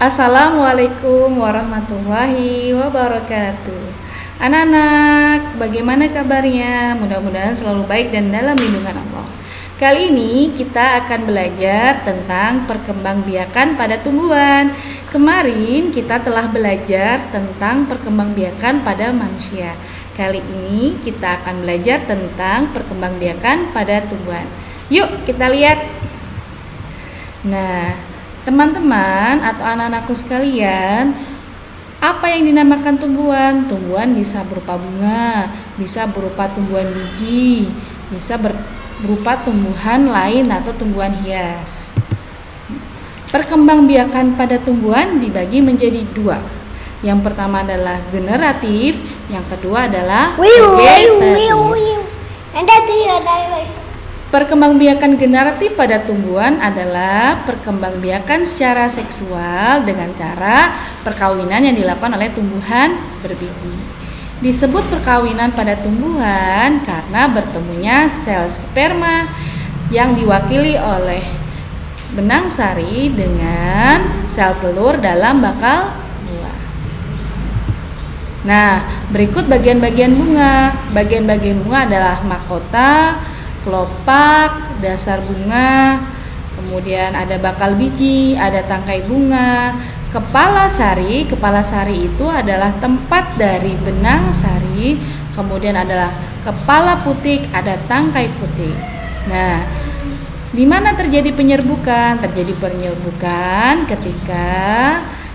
Assalamualaikum warahmatullahi wabarakatuh. Anak-anak, bagaimana kabarnya? Mudah-mudahan selalu baik dan dalam lindungan Allah. Kali ini kita akan belajar tentang perkembangbiakan pada tumbuhan. Kemarin kita telah belajar tentang perkembangbiakan pada manusia. Kali ini kita akan belajar tentang perkembangbiakan pada tumbuhan. Yuk kita lihat. Nah, teman-teman atau anak-anakku sekalian, apa yang dinamakan tumbuhan? Tumbuhan bisa berupa bunga, bisa berupa tumbuhan biji, bisa berupa tumbuhan lain atau tumbuhan hias. Perkembangbiakan pada tumbuhan dibagi menjadi dua. Yang pertama adalah generatif, yang kedua adalah vegetatif. Perkembangbiakan generatif pada tumbuhan adalah perkembangbiakan secara seksual dengan cara perkawinan yang dilakukan oleh tumbuhan berbiji. Disebut perkawinan pada tumbuhan karena bertemunya sel sperma yang diwakili oleh benang sari dengan sel telur dalam bakal buah. Nah, berikut bagian-bagian bunga. Bagian-bagian bunga adalah mahkota, kelopak, dasar bunga, kemudian ada bakal biji, ada tangkai bunga, kepala sari. Kepala sari itu adalah tempat dari benang sari, kemudian adalah kepala putik, ada tangkai putik. Nah, di mana terjadi penyerbukan? Terjadi penyerbukan ketika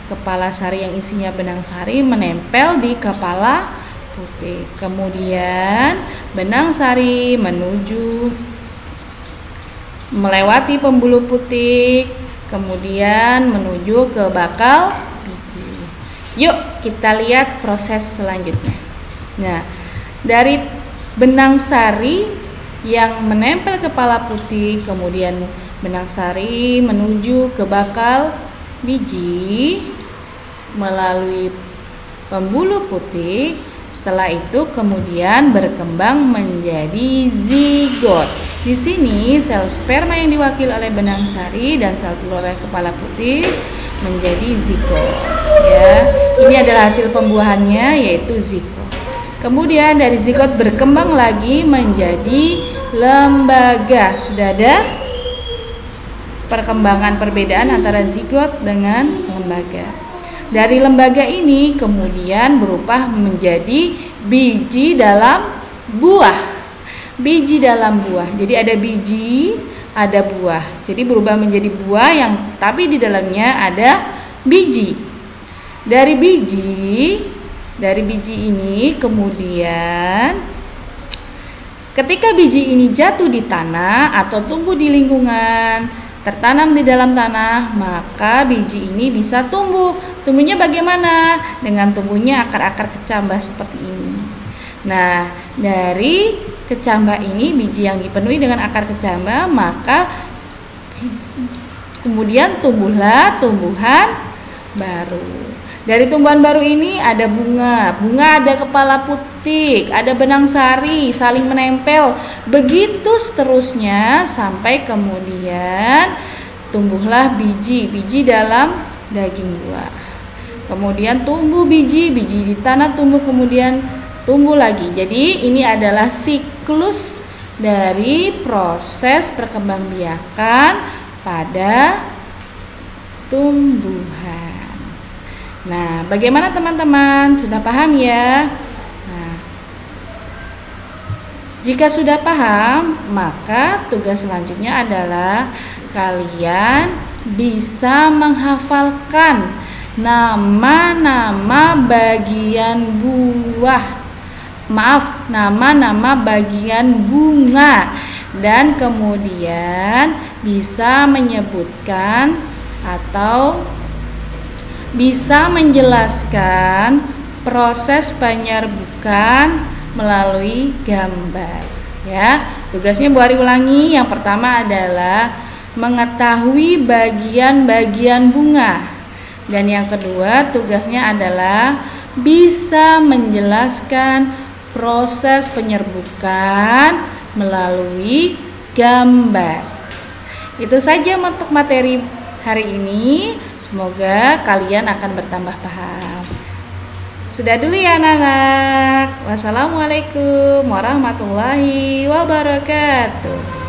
kepala sari yang isinya benang sari menempel di kepala putik. Kemudian benang sari melewati pembuluh putik, kemudian menuju ke bakal biji. Yuk kita lihat proses selanjutnya. Nah, dari benang sari yang menempel ke kepala putik, kemudian benang sari menuju ke bakal biji melalui pembuluh putik. Setelah itu kemudian berkembang menjadi zigot. Di sini sel sperma yang diwakili oleh benang sari dan sel telur oleh kepala putih menjadi zigot. Ya, ini adalah hasil pembuahannya yaitu zigot. Kemudian dari zigot berkembang lagi menjadi lembaga. Sudah ada perkembangan perbedaan antara zigot dengan lembaga. Dari lembaga ini kemudian berubah menjadi biji dalam buah. Biji dalam buah. Jadi ada biji, ada buah. Jadi berubah menjadi buah yang tapi di dalamnya ada biji. Dari biji ini kemudian ketika biji ini jatuh di tanah atau tumbuh di lingkungan, tertanam di dalam tanah, maka biji ini bisa tumbuh. Tumbuhnya bagaimana? Dengan tumbuhnya akar-akar kecambah seperti ini. Nah, dari kecambah ini, biji yang dipenuhi dengan akar kecambah, maka kemudian tumbuhlah tumbuhan baru. Dari tumbuhan baru ini ada bunga. Bunga ada kepala putik, ada benang sari, saling menempel. Begitu seterusnya sampai kemudian tumbuhlah biji dalam daging buah. Kemudian tumbuh biji di tanah tumbuh, kemudian tumbuh lagi. Jadi ini adalah siklus dari proses perkembangbiakan pada tumbuhan. Nah, bagaimana teman-teman? Sudah paham ya? Nah, jika sudah paham, maka tugas selanjutnya adalah kalian bisa menghafalkan nama-nama bagian buah. Nama-nama bagian bunga, dan kemudian bisa menyebutkan atau bisa menjelaskan proses penyerbukan melalui gambar. Ya, tugasnya Bu Ari ulangi. Yang pertama adalah mengetahui bagian-bagian bunga. Dan yang kedua tugasnya adalah bisa menjelaskan proses penyerbukan melalui gambar. Itu saja untuk materi hari ini. Semoga kalian akan bertambah paham. Sudah dulu ya anak-anak. Wassalamualaikum warahmatullahi wabarakatuh.